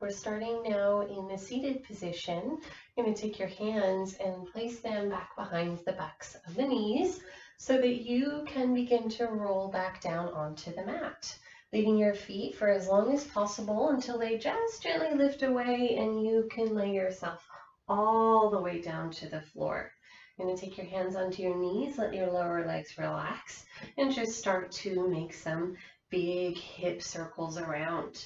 We're starting now in the seated position. You're going to take your hands and place them back behind the backs of the knees so that you can begin to roll back down onto the mat, leaving your feet for as long as possible until they just gently lift away and you can lay yourself all the way down to the floor. You're going to take your hands onto your knees, let your lower legs relax, and just start to make some big hip circles around,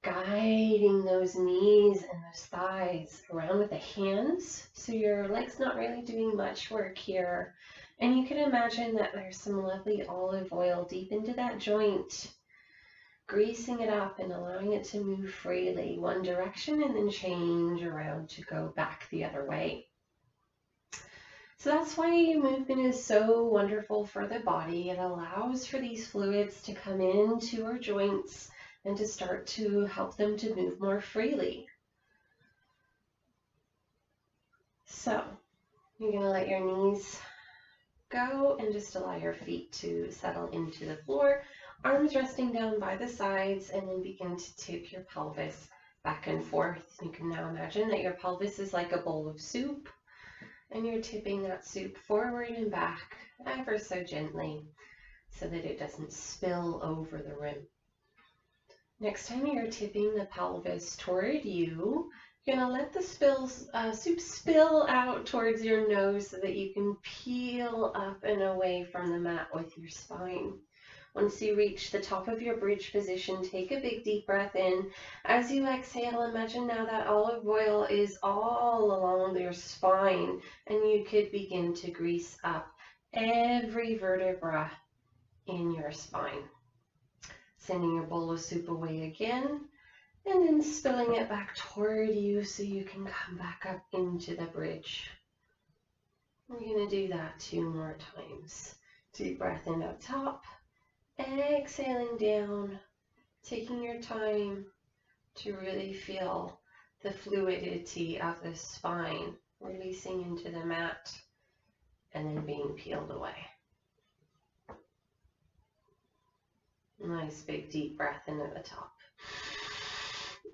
guiding those knees and those thighs around with the hands, so your leg's not really doing much work here. And you can imagine that there's some lovely olive oil deep into that joint, greasing it up and allowing it to move freely one direction and then change around to go back the other way. So that's why movement is so wonderful for the body. It allows for these fluids to come into our joints and to start to help them to move more freely. So you're going to let your knees go and just allow your feet to settle into the floor, arms resting down by the sides, and then begin to tip your pelvis back and forth. You can now imagine that your pelvis is like a bowl of soup, and you're tipping that soup forward and back ever so gently so that it doesn't spill over the rim. Next time you're tipping the pelvis toward you, you're going to let the soup spill out towards your nose so that you can peel up and away from the mat with your spine. Once you reach the top of your bridge position, take a big deep breath in. As you exhale, imagine now that olive oil is all along your spine, and you could begin to grease up every vertebra in your spine. Sending your bowl of soup away again, and then spilling it back toward you so you can come back up into the bridge. We're going to do that 2 more times. Deep breath in up top. Exhaling down, taking your time to really feel the fluidity of the spine, releasing into the mat and then being peeled away. Nice big deep breath in at the top.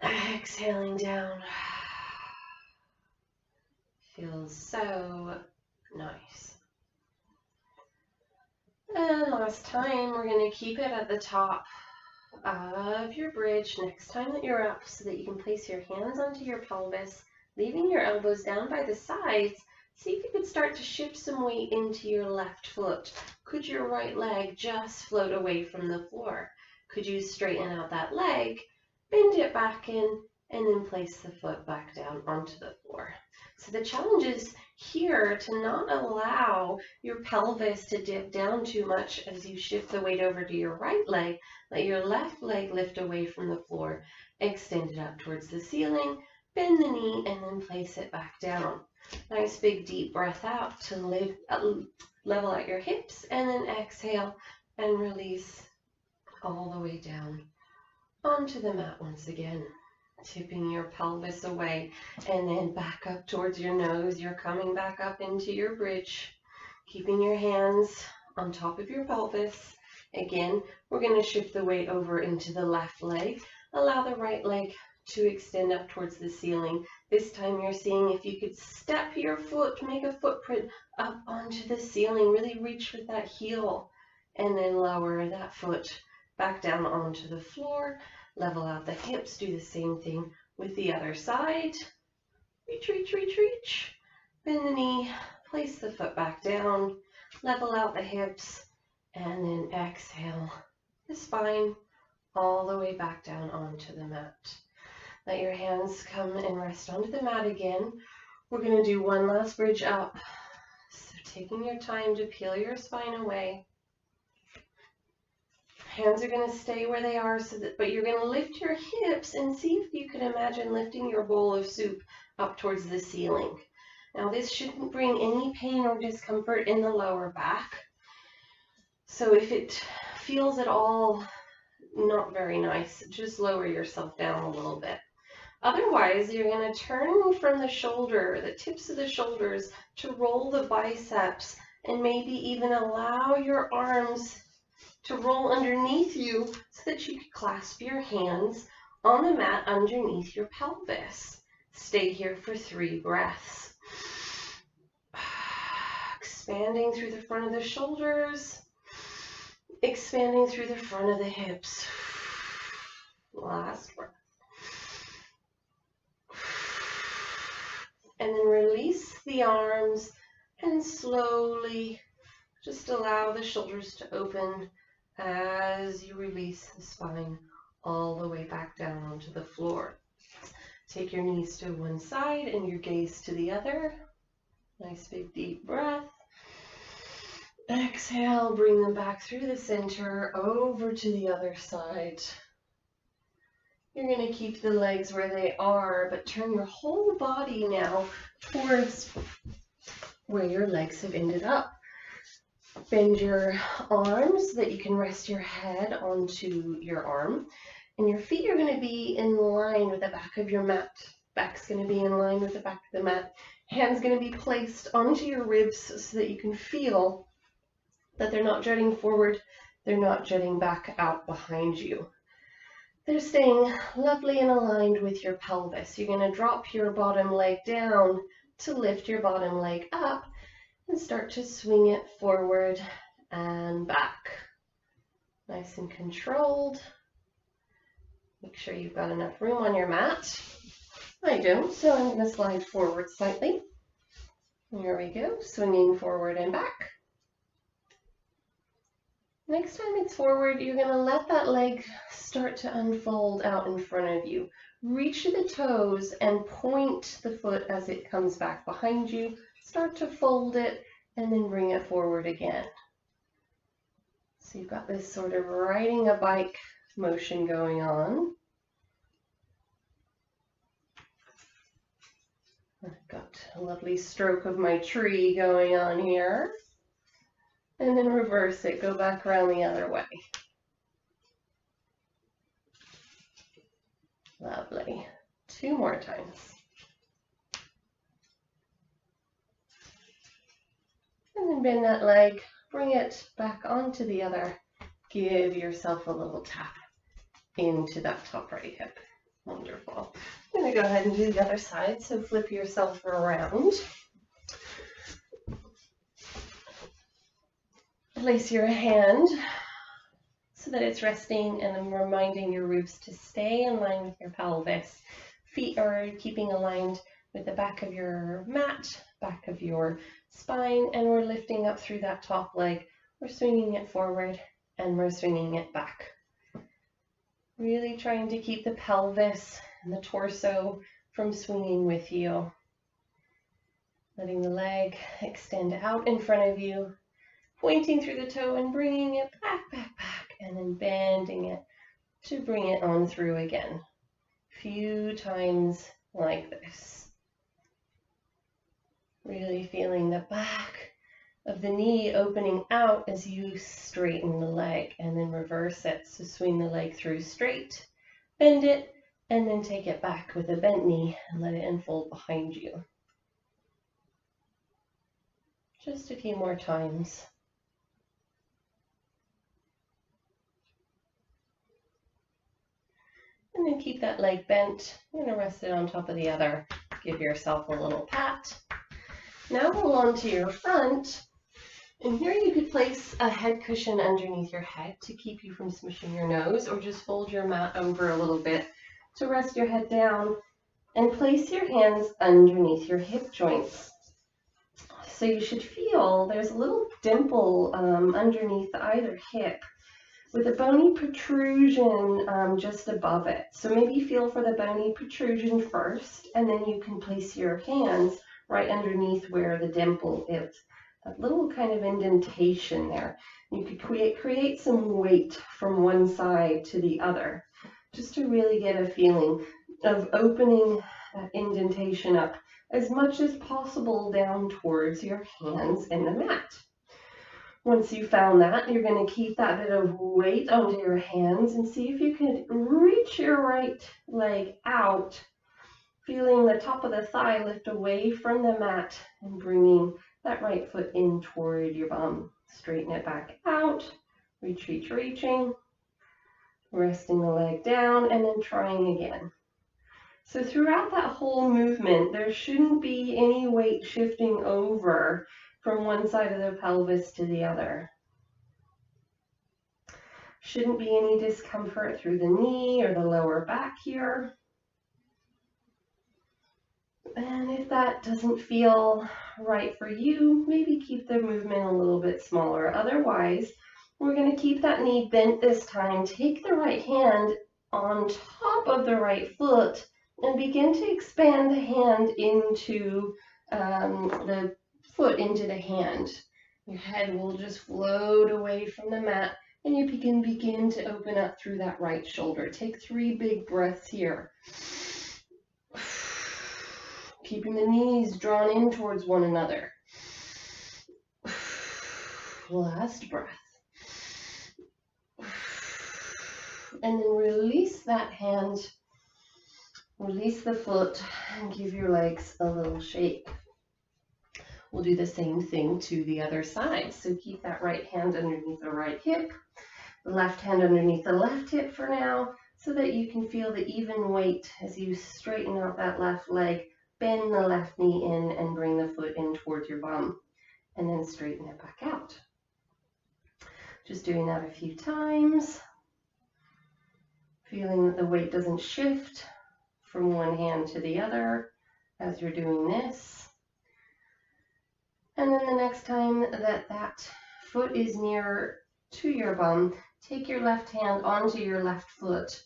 Exhaling down. Feels so nice. And last time, we're going to keep it at the top of your bridge next time that you're up so that you can place your hands onto your pelvis, leaving your elbows down by the sides. See if you could start to shift some weight into your left foot. Could your right leg just float away from the floor? Could you straighten out that leg, bend it back in, and then place the foot back down onto the floor? So the challenge is here to not allow your pelvis to dip down too much as you shift the weight over to your right leg. Let your left leg lift away from the floor, extend it up towards the ceiling, bend the knee, and then place it back down. Nice big deep breath out to level out your hips, and then exhale and release all the way down onto the mat once again. Tipping your pelvis away and then back up towards your nose. You're coming back up into your bridge, keeping your hands on top of your pelvis. Again, we're going to shift the weight over into the left leg. Allow the right leg to extend up towards the ceiling. This time you're seeing if you could step your foot, make a footprint up onto the ceiling. Really reach with that heel and then lower that foot back down onto the floor. Level out the hips, do the same thing with the other side. Reach, reach, reach, reach. Bend the knee, place the foot back down, level out the hips, and then exhale the spine all the way back down onto the mat. Let your hands come and rest onto the mat again. We're going to do one last bridge up. So taking your time to peel your spine away. Hands are going to stay where they are, but you're going to lift your hips and see if you can imagine lifting your bowl of soup up towards the ceiling. Now this shouldn't bring any pain or discomfort in the lower back. So if it feels at all not very nice, just lower yourself down a little bit. Otherwise, you're going to turn from the shoulder, the tips of the shoulders, to roll the biceps and maybe even allow your arms to roll underneath you so that you can clasp your hands on the mat underneath your pelvis. Stay here for 3 breaths. Expanding through the front of the shoulders, expanding through the front of the hips. Last breath. And then release the arms and slowly just allow the shoulders to open as you release the spine all the way back down onto the floor. Take your knees to one side and your gaze to the other. Nice big deep breath. Exhale, bring them back through the center, over to the other side. You're going to keep the legs where they are, but turn your whole body now towards where your legs have ended up. Bend your arms so that you can rest your head onto your arm. And your feet are going to be in line with the back of your mat. Back's going to be in line with the back of the mat. Hands going to be placed onto your ribs so that you can feel that they're not jutting forward, they're not jutting back out behind you. They're staying lovely and aligned with your pelvis. You're going to drop your bottom leg down to lift your bottom leg up and start to swing it forward and back. Nice and controlled. Make sure you've got enough room on your mat. I don't, so I'm going to slide forward slightly. Here we go, swinging forward and back. Next time it's forward, you're going to let that leg start to unfold out in front of you. Reach the toes and point the foot as it comes back behind you. Start to fold it and then bring it forward again. So you've got this sort of riding a bike motion going on. I've got a lovely stroke of my tree going on here. And then reverse it, go back around the other way. Lovely. 2 more times. And then bend that leg, bring it back onto the other. Give yourself a little tap into that top right hip. Wonderful. I'm going to go ahead and do the other side, so flip yourself around. Place your hand so that it's resting, and I'm reminding your ribs to stay in line with your pelvis. Feet are keeping aligned with the back of your mat, back of your spine, and we're lifting up through that top leg. We're swinging it forward and we're swinging it back. Really trying to keep the pelvis and the torso from swinging with you. Letting the leg extend out in front of you. Pointing through the toe and bringing it back, back, back, and then bending it to bring it on through again. Few times like this. Really feeling the back of the knee opening out as you straighten the leg, and then reverse it. So swing the leg through straight, bend it, and then take it back with a bent knee and let it unfold behind you. Just a few more times. And then keep that leg bent. You're going to rest it on top of the other. Give yourself a little pat. Now roll onto your front. And here you could place a head cushion underneath your head to keep you from smushing your nose, or just fold your mat over a little bit to rest your head down, and place your hands underneath your hip joints. So you should feel there's a little dimple underneath either hip, with a bony protrusion just above it. So maybe feel for the bony protrusion first, and then you can place your hands right underneath where the dimple is. That little kind of indentation there. You could create some weight from one side to the other, just to really get a feeling of opening that indentation up as much as possible down towards your hands and the mat. Once you found that, you're going to keep that bit of weight onto your hands and see if you can reach your right leg out, feeling the top of the thigh lift away from the mat and bringing that right foot in toward your bum. Straighten it back out, reaching, resting the leg down, and then trying again. So throughout that whole movement, there shouldn't be any weight shifting over from one side of the pelvis to the other. Shouldn't be any discomfort through the knee or the lower back here. And if that doesn't feel right for you, maybe keep the movement a little bit smaller. Otherwise, we're going to keep that knee bent this time. Take the right hand on top of the right foot and begin to expand the hand into the foot into the hand. Your head will just float away from the mat, and you can begin to open up through that right shoulder. Take 3 big breaths here. Keeping the knees drawn in towards one another. Last breath. And then release that hand, release the foot, and give your legs a little shake. We'll do the same thing to the other side. So keep that right hand underneath the right hip, the left hand underneath the left hip for now, so that you can feel the even weight as you straighten out that left leg. Bend the left knee in and bring the foot in towards your bum, and then straighten it back out. Just doing that a few times. Feeling that the weight doesn't shift from one hand to the other as you're doing this. And then the next time that that foot is near to your bum, take your left hand onto your left foot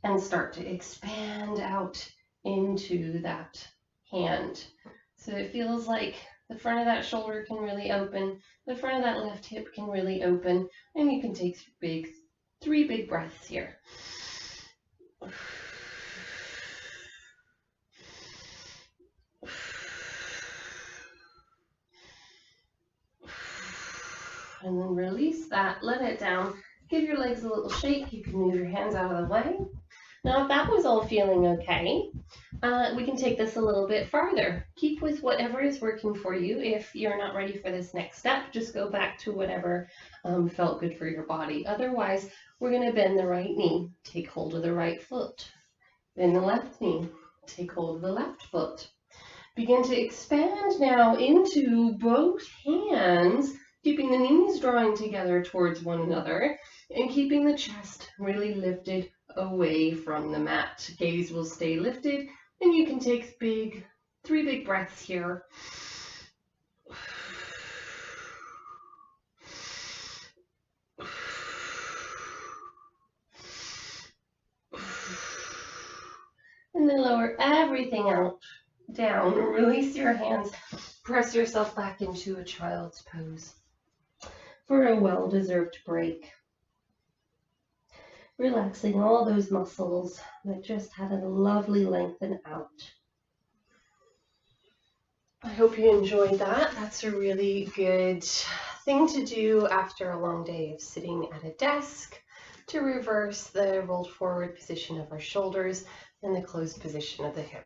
and start to expand out into that hand. So it feels like the front of that shoulder can really open, the front of that left hip can really open, and you can take 3 big breaths here. And then release that, let it down, give your legs a little shake. You can move your hands out of the way. Now, if that was all feeling okay, we can take this a little bit farther. Keep with whatever is working for you. If you're not ready for this next step, just go back to whatever felt good for your body. Otherwise, we're going to bend the right knee, take hold of the right foot. Bend the left knee, take hold of the left foot. Begin to expand now into both hands, keeping the knees drawing together towards one another and keeping the chest really lifted away from the mat. Gaze will stay lifted, and you can take 3 big breaths here. And then lower everything out, down, release your hands, press yourself back into a child's pose for a well-deserved break. Relaxing all those muscles that just had a lovely lengthen out. I hope you enjoyed that. That's a really good thing to do after a long day of sitting at a desk, to reverse the rolled forward position of our shoulders and the closed position of the hips.